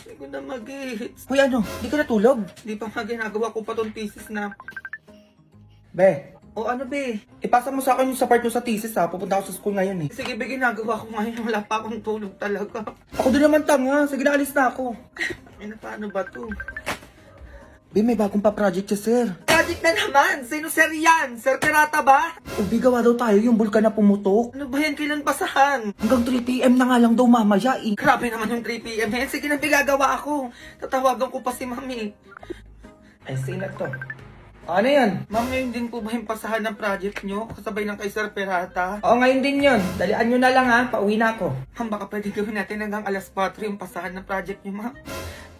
Hindi ko na mag-hits. Hoy ano, di ka natulog? Di pa nga ginagawa ko pa tong thesis na. Be, O ano be? ipasa mo sa akin yung sa part mo sa thesis ha. Pupunta ako sa school ngayon eh. Sige be, ginagawa ko ngayon. Wala pa akong tulog talaga. Ako din naman tanga. Sige na, alis na ako. Ay na, paano ba to? Be, may bagong pa-project siya, sir. Project na naman! Sino sir yan? Sir Pirata ba? Ubi, gawa daw tayo yung bulkan na pumutok. Ano ba yan? Kailan basahan? Hanggang 3 PM na nga lang daw mamaya eh. Grabe naman yung 3 PM na yan. Sige na, gagawa ako. Tatawagan ko pa si mami. Ay, sige na to. Ano yan? Ma'am, ngayon din po ba yung pasahan ng project nyo? Kasabay ng kay Sir Pirata? Oo, ngayon din yun. Dalian nyo na lang ha. Pauwi na ako. Ma'am, baka pwede gawin natin hanggang alas 4 yung pasahan ng project nyo, ma'am.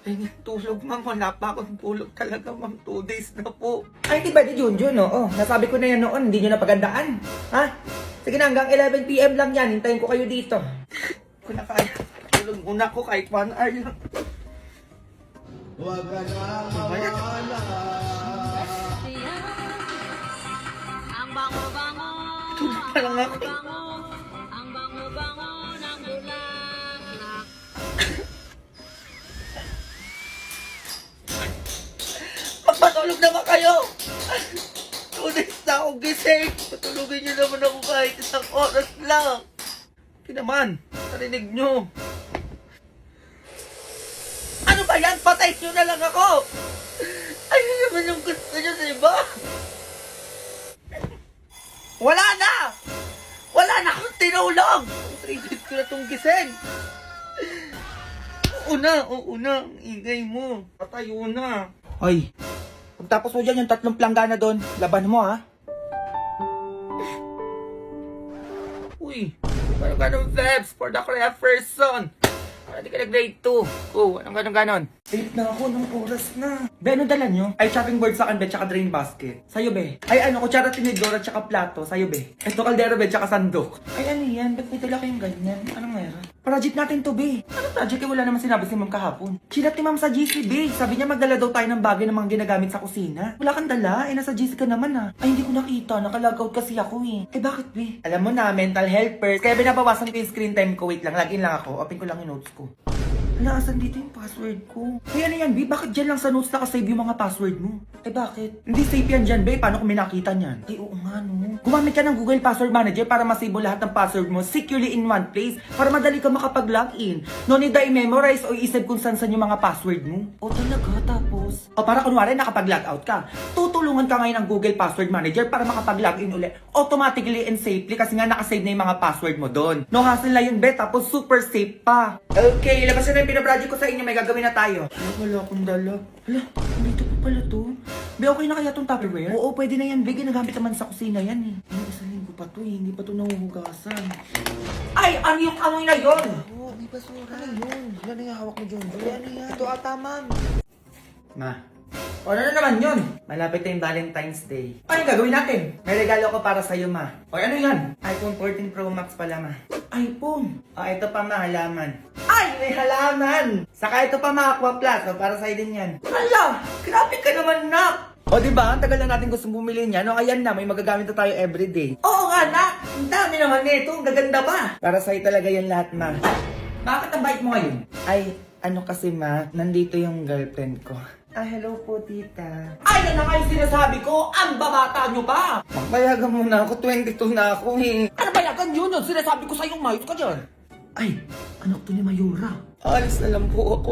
Ay, tulog, ma'am. Wala pa akong tulog talaga, ma'am. 2 days na po. Ay, di ba di Junjun, oo. Nasabi ko na yan noon. Hindi nyo napagandaan. Ha? Sige na, hanggang 11 PM lang yan. Hintayin ko kayo dito. Kung na kaya, tulog muna ako kahit 1 hour lang. Huwag ka na mawala. Ang bango-bango, Tulog pa lang ako. ang bango-bango ng bulaklak. Magpatulog naman kayo! 2 days na akong gising! Patulogin nyo naman ako kahit 1 oras lang! Hindi naman! Narinig nyo! Ano ba yan? Patay nyo na lang ako! Ano naman yung gusto nyo sa iba? Wala na! Wala na akong tinulog! 3 days ko na itong gising! Oo na, ang ingay mo. Patayo na. Hoy, pagtapos mo dyan yung 3 planggana doon, laban mo ha. Uy, parang ganun vibes for the correct person. Para di ka na grade 2. Oh, anong ganon? Late na ako, ng oras na. Be, ano dala nyo? Ay, chopping board sa akin, be, tsaka drain basket. Sa'yo, be. Ay, ano, kutsara, tinidor, at tsaka plato. Sa'yo, be. Ito, kaldero, be, tsaka sandok. Ay, ano yan? Ba't may tala kayong ganyan? Anong meron? Project natin to, be. Anong project? Eh, wala naman sinabi si ma'am kahapon. Chinat ni ma'am sa GC, be. Sabi niya magdala daw tayo ng bagay ng mga ginagamit sa kusina. Wala kang dala? Eh, nasa GC ka naman, ah. Ay, hindi ko nakita. Nakalog out kasi ako, eh. Eh, bakit, be? Alam mo na, mental health first. Kaya binabawasan ko yung screen time ko. Wait lang, login lang ako. Open ko lang yung notes ko. Wala, asan dito yung password ko? Ay, ano yan, B? Bakit dyan lang sa notes nakasave yung mga password mo? Eh, bakit? Hindi safe yan dyan, B. Paano kung may nakita niyan? Eh, oo nga, no. Gumamit ka ng Google Password Manager para masave mo lahat ng password mo securely in one place para madali ka makapag-login. No need na i-memorize o i-save kung saan yung mga password mo. O talaga, tapos? O para kunwari nakapag-logout ka. Tutulungan ka ngayon ng Google Password Manager para makapag-login ulit automatically and safely kasi nga nakasave na yung mga password mo doon. No hassle na yun, B. Tapos super safe pa. Okay, labas na yung pinaproject ko sa inyo. May gagawin na tayo. Ay, wala akong dala. Hala, dito pa pala to. Be, okay na kaya tong Tupperware? Oo, pwede na yan. Be, ginagamit naman sa kusina yan eh. Ay, isang linggo pa to eh. Hindi pa to nahuhugasan. Ay, ano yung amoy na yun? Oo, may basura. Ano yun? Yan na yung hawak mo, John. Ano yan? Ito ata, ma'am. Ma. O, ano na naman yun? Malapit na yung Valentine's Day. Ano yung gagawin natin? May regalo ko para sa'yo, ma. O, ano yan? iPhone 14 Pro Max pala, ma. iPhone? O, ito pa, ma, halaman. Ay, may halaman! Saka ito pa, ma, Aqua Plus. O, para sa'yo din yan. Hala! Grabe ka naman, nak! O, diba? Ang tagal na natin gusto bumili niyan. O, ayan na, may magagamit na tayo everyday. Oo nga, nak! Ang dami naman nito. Ang gaganda pa. Para sa'yo talaga yan lahat, ma. Bakit ang bait mo ngayon? Ay, ano kasi, ma, nandito yung girlfriend ko. Ah, hello po, tita. Ay, yan na nga yung sinasabi ko! Ang babata nyo pa! Magpayagan mo na ako. 22 na ako eh. Ano ba yan? Yun yun! Sinasabi ko sa'yo, mayos ka dyan! Ay, anak to ni Mayura. Alis na lang po ako.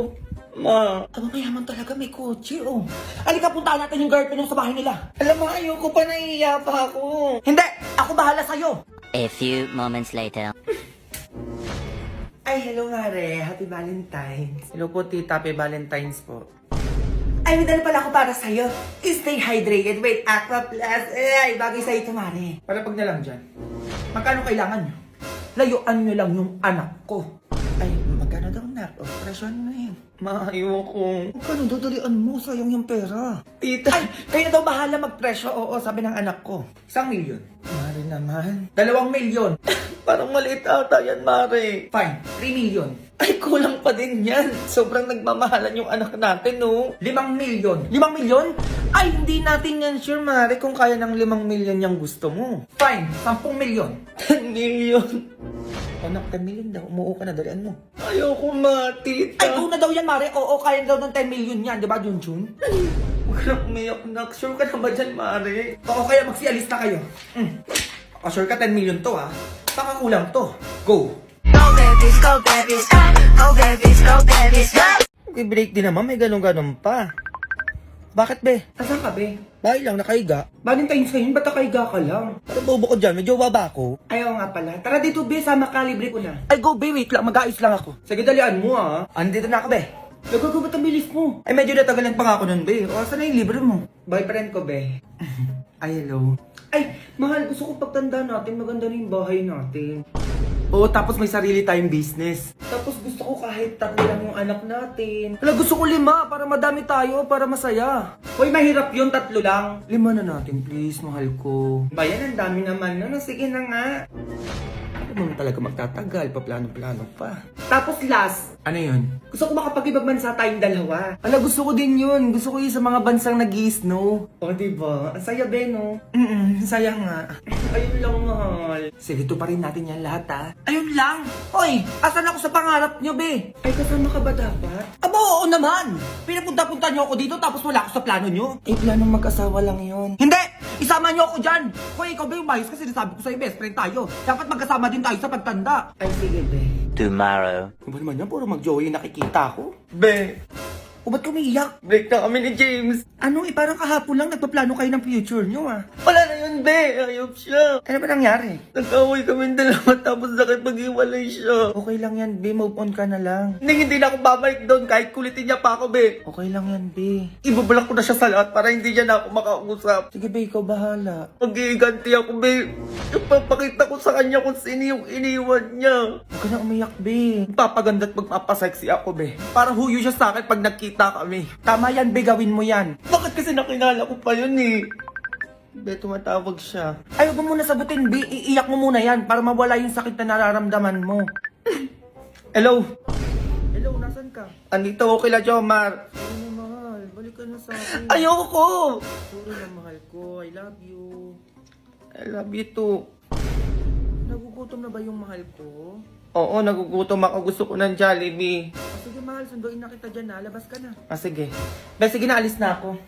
Ma. Aba, mayaman talaga, may kotse, oh. Halika, puntaan natin yung girlfriend yung sa bahay nila. Alam mo, ayoko pa, naiiya pa ako. Hindi! Ako bahala sa'yo! A few moments later. Ay, hello, Mare. Happy Valentine's. Hello po, tita. Happy Valentine's po. Ay, may dala pala ako para sa'yo. Stay hydrated. Wait, Aqua Plus. Ay, bagay sa'yo ito, Mare. Palapag na lang dyan. Magkano kailangan nyo? Layuan nyo lang yung anak ko. Ay, magkano daw, nak? O, presyon mo eh. Ma, ayoko. Magkano dadalian mo? Sayang yung pera. Tita. Ay, kayo na daw bahala magpresyo. Oo, sabi ng anak ko. 1 million. Mare, Mare naman. 2 million. Parang maliit ata yan, Mare. Fine, 3 million. Ay, kulang pa din yan. Sobrang nagmamahalan yung anak natin, no? 5 million. 5 million? Ay, hindi natin yan sure, Mare, kung kaya ng 5 million yung gusto mo. Fine, 10 million. 10 million. Anak, 10 million daw. Umuo ka na, dalian mo. Ayoko, Matita. Ay, una daw yan, Mare. Oo, kaya daw ng 10 million yan. Di ba, Junjun? Huwag ka na umiyak, nak. Sure ka na ba dyan, Mare? Oo, kaya magsialis na kayo. O, sure ka 10 million to, ha? Baka kulang to. Go. I-break din naman, may ganun-ganun pa. Bakit, be? Asan ka, be? Bahay lang, nakahiga. Valentine's ngayon, ba't nakaiga ka lang? Parang bobo ko dyan, medyo baba ako. Ayaw nga pala. Tara dito, be. Sama ka, libre ko na. Ay, go, be, wait lang, mag-ayos lang ako. Sige, dalian mo, ha? Andito na ako, be. Nagagawa ang bilis mo. Ay, medyo natagalan pa nga ako nun, be. O, saan na yung libre mo? Boyfriend ko, be. Ay, hello. Ay, mahal, gusto ko pagtanda natin, maganda na yung bahay natin. Oo, tapos may sarili tayong business. Tapos gusto ko kahit 3 lang yung anak natin. Wala, gusto ko 5 para madami tayo, para masaya. Hoy, mahirap yun, 3 lang. 5 na natin, please, mahal ko. Bayan, ang dami naman. Ano, sige na nga. Ano mo talaga magtatagal, paplano-plano pa. Tapos last, Ano yun? gusto ko makapag-ibang bansa tayong dalawa. Ala, gusto ko din yun. Gusto ko yun sa mga bansang nag-i-snow. O, diba? Ang saya, Beno. Saya nga. Ayun lang, mahal. Sige, tuparin natin yan lahat, ha? Ayun lang! Hoy! Asan ako sa pangarap nyo, be? Ay, kasama ka ba dapat? Aba, oo naman! Pinapunta-punta nyo ako dito tapos wala ako sa plano nyo. Eh, planong mag-asawa lang yun. Hindi! Isama nyo ako dyan! Hoy, ikaw ba yung bias kasi sinasabi ko sa'yo, best friend tayo. Dapat magkasama din tayo sa pagtanda. Ay, sige, be. Tomorrow. Ano ba naman yan? Puro mag-joey nakikita ko. Be! O ba't kumiiyak? Break na kami ni James. Ano parang kahapon lang nagpaplano kayo ng future nyo, ah. Wala na yun, be. Ayop siya. Ano ba nangyari? Nag-away kami dalawa tapos nakipag-iwalay siya. Okay lang yan, be. Move on ka na lang. Hindi na ako babalik doon kahit kulitin niya pa ako, be. Okay lang yan, be. Ibablock ko na siya sa lahat para hindi niya na ako makausap. Sige, be. Ikaw bahala. Mag-iiganti ako, be. Ipapakita ko sa kanya kung sino yung iniwan niya. Huwag ka na umiyak, be. Magpapaganda at magpapasexy ako, be. Para huyo siya sa akin pag nagkita kami. Tama yan, be. Gawin mo yan. Bakit kasi nakilala ko pa yun, eh? Be, tumatawag siya. Ay, huwag mo muna sagutin, be. Iiyak mo muna yan para mawala yung sakit na nararamdaman mo. Hello? Hello, nasan ka? Andito ako kila Jomar. Sorry na, mahal. Balik ka na sa akin. Ayoko! Sorry na, mahal ko. I love you. I love you too. Nagugutom na ba yung mahal ko? Oo, nagugutom ako. Gusto ko ng Jollibee. Ah, sige, mahal. Sunduin na kita dyan, ha? Labas ka na. Ah, sige. Be, sige na, alis na ako.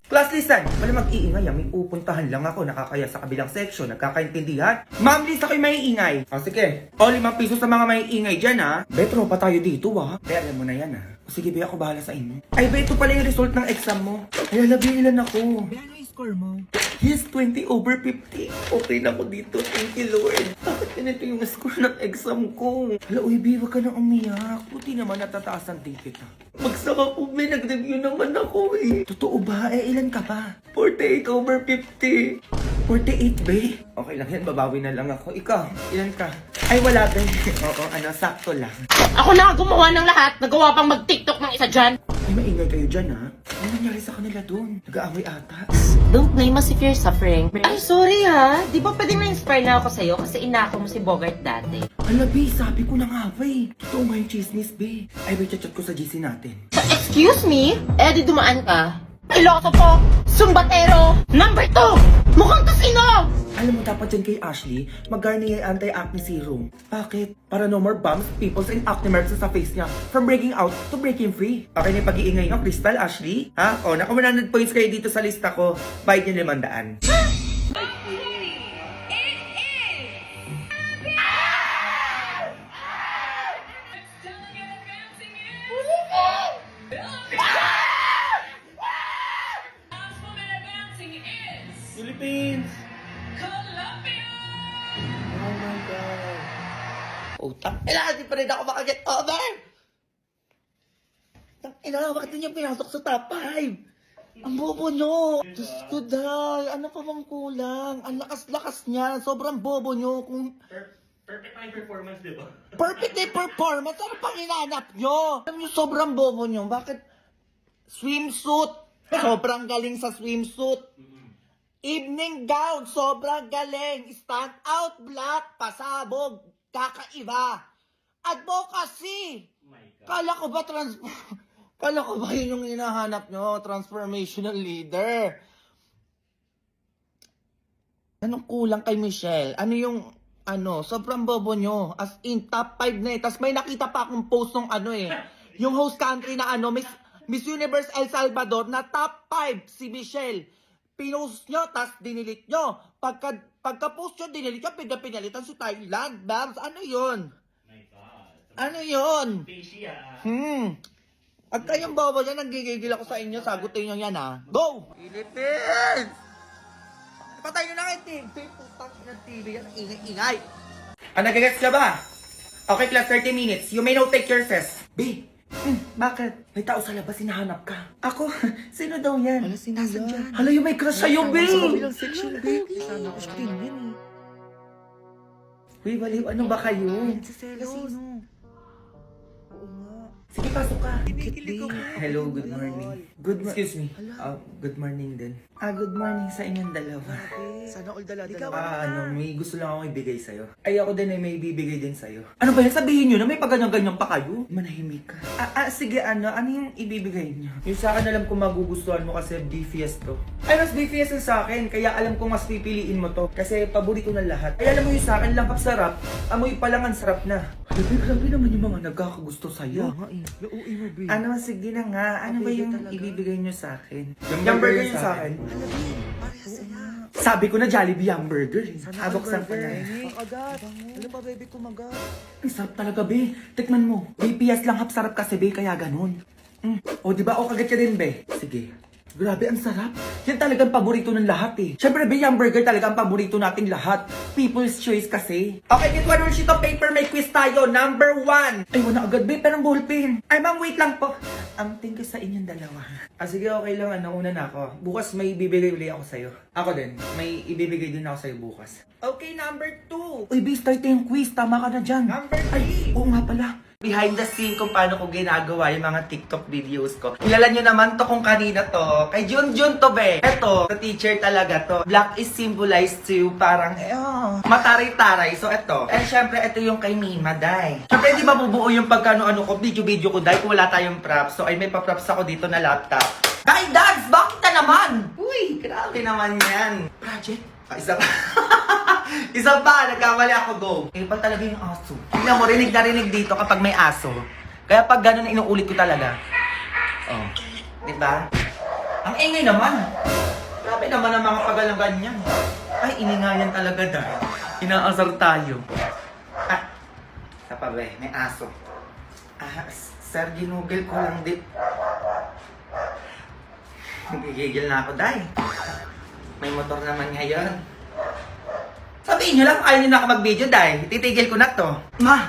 Class, listen! Wala mag-iingay, may pupuntahan lang ako. Nakakaya sa kabilang section. Nagkakaintindihan? Ma'am, list ako'y maiingay. O, sige. O, 5 piso sa mga maiingay dyan, ha? Be, tropa tayo dito, ha? Be, alam mo na yan, ha? O, sige, be, ako bahala sa inyo. Ay, be, ito pala yung result ng exam mo. Ay, alam, ilan ako. Be, ano yung score mo? Yes, 20 over 50. Okay na ako dito. Thank you, Lord. Bakit ganito yung score ng exam ko? Hala, uy, be, wag ka na umiyak. Buti naman natataas ang ticket, ha? Magsaka po, may nag-review naman ako, eh. Totoo ba? Eh, ilan ka ba? 48 over 50. 48, be? Okay lang yan, babawi na lang ako. Ikaw, ilan ka? Ay, wala, be. Oo, sakto lang. Ako na gumawa ng lahat. Nagawa pang mag-TikTok ng isa dyan. Ay, maingay kayo dyan, ha? Ano nangyari sa kanila doon? Nag-aaway ata. Don't blame us if you're suffering. Ay, sorry ha. Di ba pwedeng na-inspire na ako sa'yo kasi inako mo si Bogart dati? Hala, be, sabi ko na nga, be. Totoo nga yung chismis, be. Ay, be, chat ko sa GC natin. Excuse me? Eh, di dumaan ka. Piloto po! Sumbatero! Number 2! Mukhang kasino! Alam mo, dapat dyan kay Ashley, mag-Garnier Anti-Acne Serum. Bakit? Para no more bumps, pimples, and acne marks sa face niya. From breaking out to breaking free. Okay na yung pag-iingay ng Crystal, Ashley? Ha? O, naka 100 points kayo dito sa lista ko. Bayad niyo 500. Philippines! Oh my God. Utang. Di pa rin ako makaget over! Bakit niyo pinasok sa top 5? Ang bobo nyo! Diyos ko, day! Ano pa bang kulang? Ang lakas-lakas niya! Sobrang bobo nyo! Perfect na performance, di ba? Perfect na performance? Ano pang hinanap nyo? Alam nyo, sobrang bobo nyo. Bakit? Swimsuit! Sobrang galing sa swimsuit. Evening gown, sobrang galing. Stand out black, pasabog, kakaiba. Advocacy. Kala ko ba Kala ko ba yun yung hinahanap nyo? Transformational leader. Anong kulang kay Michelle? Ano yung, sobrang bobo nyo. As in, top 5 na eh. Tapos may nakita pa akong post ng yung host country na Miss Universe El Salvador na top 5 si Michelle. Pinost nyo, tas dinilit nyo. Pagka-post nyo, dinilit nyo, pinalitan si Thailand. Babs, ano yun? Ano yun? At kayong bobo dyan, nagigigil ako sa inyo, sagutin nyo yan ha. Go! Philippines! Patay nyo na kayo, TV. Putang ng TV yan, ingay-ingay. Nagigets ka ba? Okay, class, 30 minutes. You may now take your test. B, bakit? May tao sa labas, hinahanap ka. Ako? Sino daw yan? Hala, sino yan? Hala, yung may crush sa'yo, B! Sa kabilang section, B. Sana ako siya yan eh. Uy, baliw, ano ba kayo? Sino? Sige, pasok ka. Hello, good morning. Excuse me. Good morning din. Good morning sa inyong dalawa. Sana all dala-dala. May gusto lang akong ibigay sa'yo. Ay, ako din may ibibigay din sa'yo. Ano ba yan? Sabihin nyo na may pagganyan-ganyan pa kayo? Manahimik ka. Sige, ano yung ibibigay nyo? Yung sa akin alam ko magugustuhan mo kasi BFS to. Ay, mas BFS yung sa akin. Kaya alam ko mas pipiliin mo to. Kasi paborito ng lahat. Ay, alam mo yung sa akin lang sarap. Amoy pa lang ang sarap na. Grabe naman yung mga nagkakagusto sa'yo. Nauwi mo, B. Sige na nga. Ano ba yung ibibigay nyo sa akin? Yung burger yung sa akin. Sabi ko na Jollibee hamburger. Aboksan ko na. Agad. Ano pa, baby, kumagat? Ang sarap talaga, be. Tikman mo. BPS lang hap sarap kasi, be. Kaya ganun. O, diba? O, kagat ka din, be. Sige. Grabe, ang sarap. Yan talagang paborito ng lahat, eh. Siyempre, be, yung burger talagang paborito nating lahat. People's choice kasi. Okay, get one more sheet of paper. May quiz tayo. Number 1. Ay, wala agad, be. Parang ballpen. Ay, ma'am, wait lang po. Thank you sa inyong dalawa. Sige, okay lang. Una na ako. Bukas may ibibigay ulit ako sa'yo. Ako din. May ibibigay din ako sa'yo bukas. Okay, number 2. Uy, be, start yung quiz. Tama ka na dyan. Number 3. Ay, oo nga pala. Behind the scene kung paano ko ginagawa yung mga TikTok videos ko. Kilala nyo naman to kung kanina to. Kay Junjun to, be. Eto, the teacher talaga to. Black is symbolized to parang, mataray-taray. So, eto. And syempre, eto yung kay Mima, day. Syempre, hindi mabubuo yung pagkano-ano ko, video-video ko, day, kung wala tayong props. So, ay may pa-props ako dito na laptop. Day, Dads, bakit na naman? Uy, grabe naman yan. Project? Isa pa. Isa pa, nagkamali ako, go. Ipal talaga yung aso. Tingnan mo, rinig na rinig dito kapag may aso. Kaya pag gano'n, inuulit ko talaga. Oh, diba? Ang ingay naman. Grabe naman ang mga pagalang ganyan. Ay, iningayan talaga dahil. Inaasar tayo. Isa pa ba, may aso. Sir, ginugil ko lang din. Nagigigil na ako, day. May motor naman ngayon. Sabihin nyo lang, ayaw nyo na ako mag-video dahil titigil ko na to. Ma,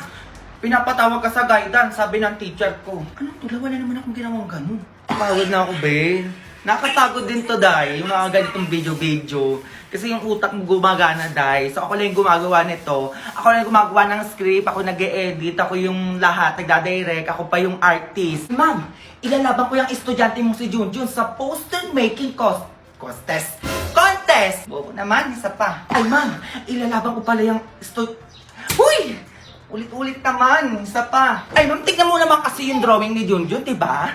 pinapatawag ka sa guidance, sabi ng teacher ko. Anong tula? Wala naman akong ginawang ganun. Pagod na ako, Ben. Nakatagod din to, dahil yung mga ganitong video-video. Kasi yung utak mo gumagana, dahil. So ako lang yung gumagawa nito. Ako lang yung gumagawa ng script, ako nag-e-edit, ako yung lahat, nagdadirect, ako pa yung artist. Ma'am, ilalaban ko yung estudyante mong si Junjun sa poster making contest. Bobo naman, isa pa. Ay, ma'am, ilalaban ko pala yung Uy! Ulit-ulit naman, isa pa. Ay, ma'am, tignan mo naman kasi yung drawing ni Junjun, diba?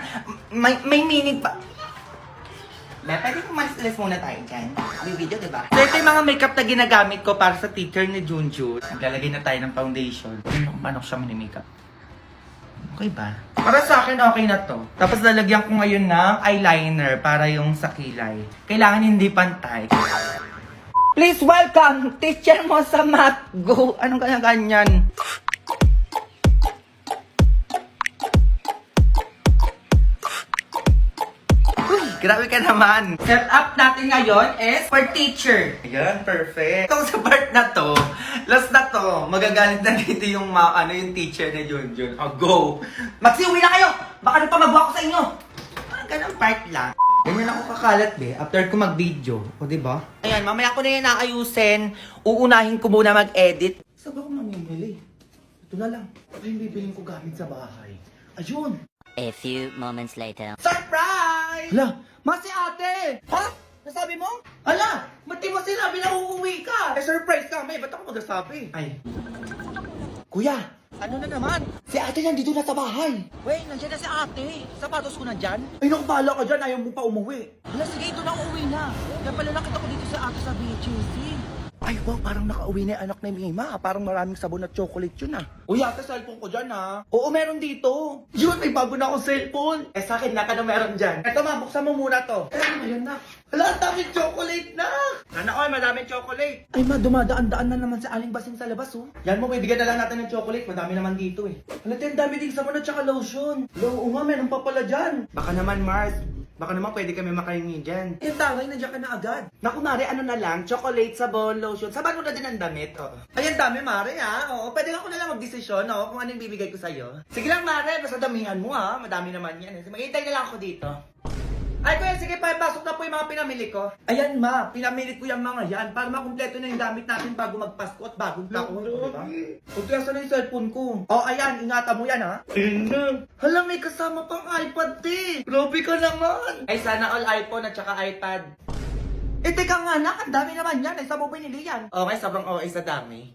May meaning pa. Pwede kumalis-alis muna tayo dyan. May video, diba? So, ito yung mga makeup na ginagamit ko para sa teacher ni Junjun. Naglalagay na tayo ng foundation. Paano siya mani-makeup? Okay ba? Para sa akin, okay na to. Tapos lalagyan ko ngayon ng eyeliner para yung sa kilay. Kailangan hindi pantay. Please welcome, teacher mo sa math. Go! Anong ganyan? Grabe ka naman. Set up natin ngayon is for teacher. Ayan, perfect. Itong sa part na to, last na to, magagalit na dito yung yung teacher na Junjun. Oh, go! Maxi, uwi na kayo! Baka na pa magwa ko sa inyo! Ganang part lang. Ganyan ako kakalat, be, after ko mag-video. O, diba? Ayan, mamaya ko na yan naayusin. Uunahin ko muna mag-edit. Saan ba ko mamimili? Ito na lang. Ito yung bibiling ko gamit sa bahay. Ayun! A few moments later. Surprise! Hala, masi ate! Ha? Nasabi mo? Ala! Ba't di mo sinabi na uuwi ka? Eh, surprise kami. Ba't ako magsasabi? Ay. Kuya! Ano na naman? Si ate nandito na sa bahay. Wait, nandiyan na si ate. Sapatos ko nandyan. Ay, naku, bahala ka dyan. Ayaw mo pa umuwi. Wala, sige, ito na uuwi na. Kaya pala nakita ko dito sa ate sa BHC. Ay, wow, parang nakauwi na yung anak ni Mima. Parang maraming sabon at chocolate yun ah. Uy, ate, cellphone ko dyan ah. Oo, meron dito. Yun, may bago na akong cellphone. Eh, sa akin na ka na meron dyan. Eto ma, buksan mo muna to. Eh, ano yun na? Hala, ang daming chocolate na. Sana all, madaming chocolate. Ay ma, dumadaan-daan na naman sa aling basing sa labas oh. Yan mo, bibigyan na lang natin ng chocolate. Madami naman dito eh. Hala, ang dami din sabon at saka lotion. Oo nga, meron pa pala dyan. Baka naman, Mars. Baka naman pwede kami makahingi dyan. Yung tangay, nandiyan ka na agad. Naku, Mare, ano na lang, chocolate, sabon, lotion. Saban mo na din ang damit, oo. Ay, ang dami, Mare, ha? Oo, pwede ako na lang magdesisyon, oo, kung ano yung bibigay ko sa'yo. Sige lang, Mare, basta damihan mo, ha? Madami naman yan. Maghintay na lang ako dito. Ay, kuya, sige pa, pasok na po yung mga pinamili ko. Ayan, ma, pinamili ko yung mga yan para makumpleto na yung gamit natin bago magpasko at bagong taon, di ba? Huwag kaya saan yung cellphone ko? Oh, ayan, ingatan mo yan, ha? Ayun. Hala, may kasama pang iPad, te. Grabe ka naman. Ay, sana all iPhone at saka iPad. Eh, teka nga, nak, ang dami naman yan. Ay, saan mo binili yan? Okay, sobrang okay sa dami.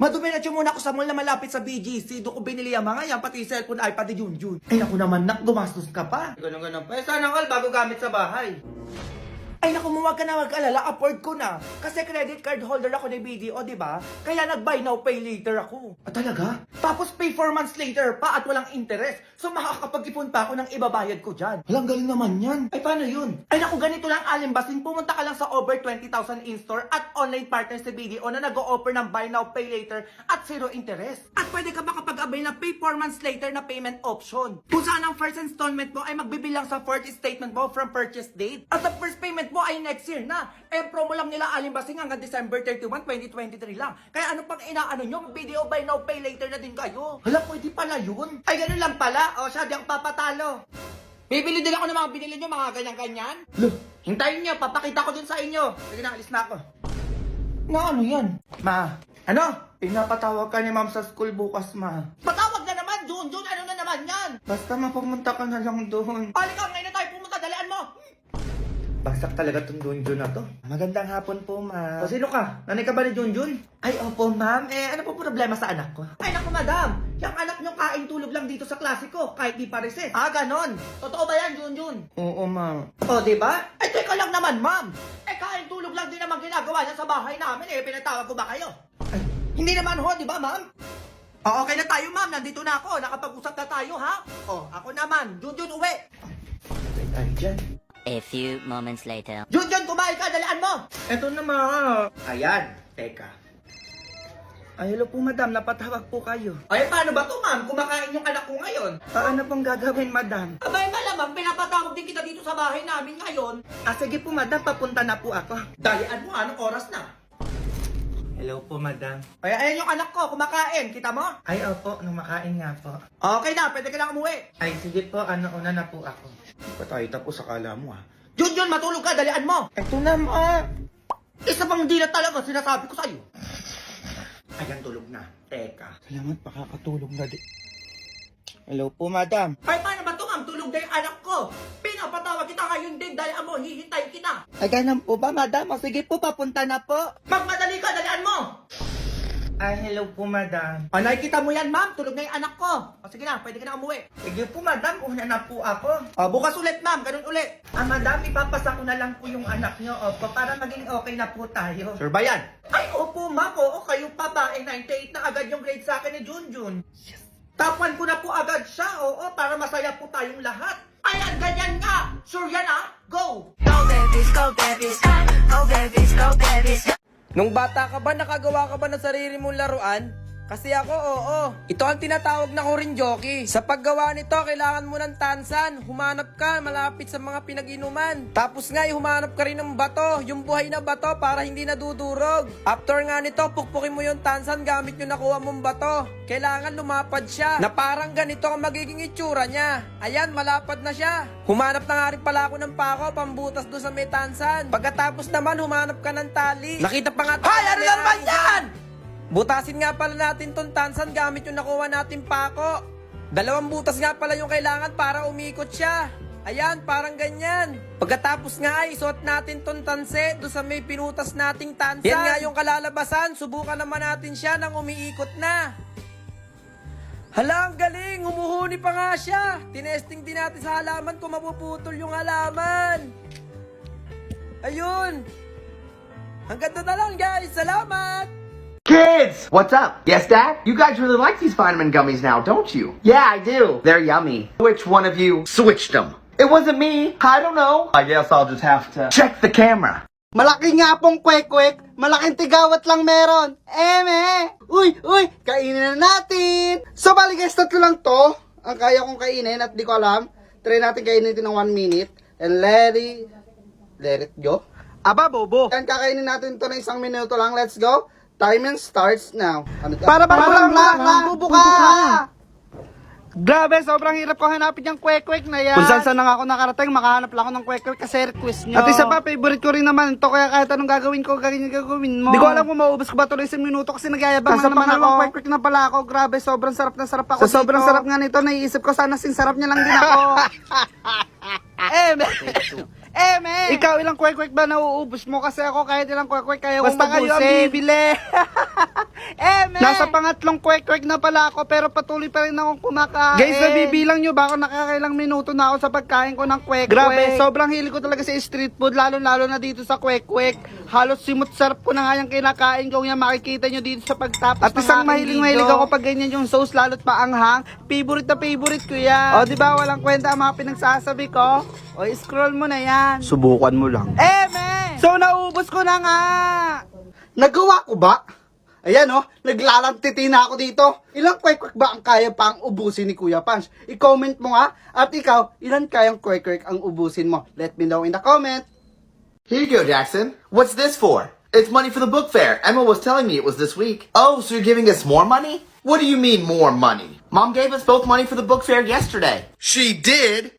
Maduminatyo muna ako sa mall na malapit sa BGC. Doon ko binili ang mga yan, pati cellphone, iPad ni Junjun. Ay, naku naman, nak, gumastos ka pa. Ganun pa. Eh, sana all bago gamit sa bahay. Ay, naku, huwag ka na mag-alala, afford ko na. Kasi credit card holder ako ng BDO, di ba? Kaya nag-buy now, pay later ako. Ah, talaga? Tapos pay 4 months later pa at walang interest. So makakapag-ipon pa ako ng ibabayad ko dyan. Walang galing naman yan. Ay, paano yun? Ay, naku, ganito lang, Alimbasing. Pumunta ka lang sa over 20,000 in-store at online partners sa BDO na nag-o-offer ng buy now, pay later at zero interest. At pwede ka makapag-abay ng pay 4 months later na payment option. Kung saan ang first installment mo ay magbibilang sa fourth statement mo from purchase date. At the first payment mo ay next year na. Eh, promo lang nila Alimbasing hanggang December 31, 2023 lang. Kaya ano pang inaano nyo? Video buy now, pay later na din kayo. Hala, pwede pala yun. Ay, ganun lang pala. O, siya, di ako papatalo. Bibili din ako ng mga binili nyo, mga ganyan-ganyan. Loh, hintayin nyo, papakita ko din sa inyo. Sige na, alis na ako. Na ano yan? Ma, ano? Pinapatawag ka ni ma'am sa school bukas, ma. Patawag na naman, Junjun. Ano na naman yan? Basta mapumunta ka na lang doon. Halika, ngayon na tayo pumunta. Dalian mo. Bagsak talaga tong Junjun na to. Magandang hapon po, ma'am. O, sino ka? Nanay ka ba ni Junjun? Ay, opo, ma'am. Eh, ano po problema sa anak ko? Ay, naku, madam. Yung anak nyo kain tulog lang dito sa klase ko, kahit di pa recess. Ah, ganon. Totoo ba yan, Junjun? Oo, ma'am. O, diba? Ay, teka lang naman, ma'am. Eh, kain tulog lang din naman ginagawa niya sa bahay namin. Eh, pinatawag ko ba kayo? Ay, hindi naman ho, di ba, ma'am? O, okay na tayo, ma'am. Nandito na ako. Nakapag-usap na tayo, ha? O, ako naman. Junjun, uwi. Ay, dyan. A few moments later. Junjun, kumain ka, dalaan mo! Eto na, ma. Ayan, teka. Ay, hello po, madam. Napatawag po kayo. Ay, paano ba to, ma'am? Kumakain yung anak ko ngayon. Ano pong gagawin, madam? Abay, malamang, pinapatawag din kita dito sa bahay namin ngayon. Ah, sige po, madam. Papunta na po ako. Dalian mo, anong oras na? Hello po, madam. Ay, ayan yung anak ko, kumakain. Kita mo? Ay, opo, numakain nga po. Okay na, pwede ka lang umuwi. Ay, sige po, una na po ako. Hindi pa tayo tapos, akala mo ah. Junjun, matulog ka, dalian mo! Eto na, ma. Isa pang di na talaga, sinasabi ko sa'yo. Ayan, tulog na. Teka. Salamat, makakatulog na din. Hello po, madam. Ay, paano ba ito, ma'am? Tulog na yung anak ko. Pinapatawag kita ngayon din, dalian mo, hihintayin kita. Ay, ganun po ba, madam? O, sige po, papunta na po. Magmadali ka, dalian mo! Ay, hello po, madam. O, nakikita mo yan, ma'am. Tulog na yung anak ko. O, sige na, pwede ka na umuwi. Sige po, madam. Una na po ako. O, bukas ulit, ma'am. Ganun ulit. Ah, madam, ipapasa ko na lang po yung anak nyo. Opo, para maging okay na po tayo. Sure ba yan? Ay, opo, ma'am. Oo, kayo pa ba? 98 na agad yung grade sa akin ni Junjun. Yes. Tapuan ko na po agad siya. Oo, para masaya po tayong lahat. Ayan, ganyan nga. Sure yan, ah. Go! Go babies, go babies, go babies, go babies. Nung bata ka ba, nakagawa ka ba ng sarili mong laruan? Kasi ako, oo. Ito ang tinatawag na korinjoki. Sa paggawa nito, kailangan mo ng tansan. Humanap ka malapit sa mga pinag-inuman. Tapos nga, humanap ka rin ng bato. Yung buhay na bato para hindi nadudurog. After nga nito, pukpukin mo yung tansan gamit yung nakuha mong bato. Kailangan lumapad siya. Na parang ganito ang magiging itsura niya. Ayan, malapad na siya. Humanap na nga rin pala ako ng pako, pambutas doon sa may tansan. Pagkatapos naman, humanap ka ng tali. Nakita pa nga tayo. Ay, ano naman yan? Butasin nga pala natin tong tansan gamit yung nakuha natin pako. 2 butas nga pala yung kailangan para umikot siya. Ayan, parang ganyan. Pagkatapos nga ay isuot natin tong tanse doon sa may pinutas nating tansan. Yan nga yung kalalabasan. Subukan naman natin siya nang umiikot na. Hala, ang galing! Humuhuni pa nga siya! Tinesting din natin sa halaman kung mapuputol yung halaman. Ayun! Hanggang doon na lang, guys! Salamat! Kids! What's up? Yes, Dad? You guys really like these vitamin gummies now, don't you? Yeah, I do. They're yummy. Which one of you switched them? It wasn't me. I don't know. I guess I'll just have to check the camera. Malaki nga pong kwek-kwek, malaking tigawat lang meron. Eme! Uy, kainin na natin! So, bali guys, 3 lang to. Ang kaya kong kainin at di ko alam. Try natin kainin ito ng 1 minute. And let it go. Aba, bobo. Yan, kakainin natin ito ng 1 minuto lang. Let's go. Timing starts now. Ano to? Para bang lang, bobo ka! Grabe, sobrang hirap ko hanapin yung kwek-kwek na yan. Kung saan na nga ako nakarating, makahanap lang ako ng kwek-kwek kasi request nyo. At isa pa, favorite ko rin naman ito, kaya kahit anong gagawin ko, gagawin mo. Di ko alam kung maubos ko ba tuloy sa minuto kasi nagyayabang na naman ako. Kwek-kwek na pala ako, grabe, sobrang sarap na sarap ako. Sa sobrang sarap nga nito, naiisip ko sana sarap niya lang din ako. Eme! Ikaw, ilang kwek-kwek ba nauubos mo? Kasi ako kahit ilang kwek-kwek kaya kong mabusin. Basta kayo ang bibili. Eme! Nasa pangatlong kwek-kwek na pala ako pero patuloy pa rin akong kumakain. Guys, nabibilang nyo ba ako nakakailang minuto na ako sa pagkain ko ng kwek-kwek? Grabe, sobrang hilig ko talaga sa street food, lalo-lalo na dito sa kwek-kwek. Halos simot sarap ko na nga yung kinakain ko. Yung makikita nyo dito sa pagtapos at isang mahilig ako pag ganyan yung sauce, lalo't paanghang. Favorite na favorite ko yan. O, diba, walang kwenta ang mga pinagsasabi ko? O, scroll mo na yan. Subukan mo lang. Eme! So, naubos ko na nga! Nagawa ko ba? Ayan naglalantiti na ako dito. Ilang kwek-kwek ba ang kaya pang ubusin ni Kuya Punch? I-comment mo nga. At ikaw, ilan kayang kwek-kwek ang ubusin mo? Let me know in the comment. Here you go, Jackson. What's this for? It's money for the book fair. Emma was telling me it was this week. Oh, so you're giving us more money? What do you mean more money? Mom gave us both money for the book fair yesterday. She did?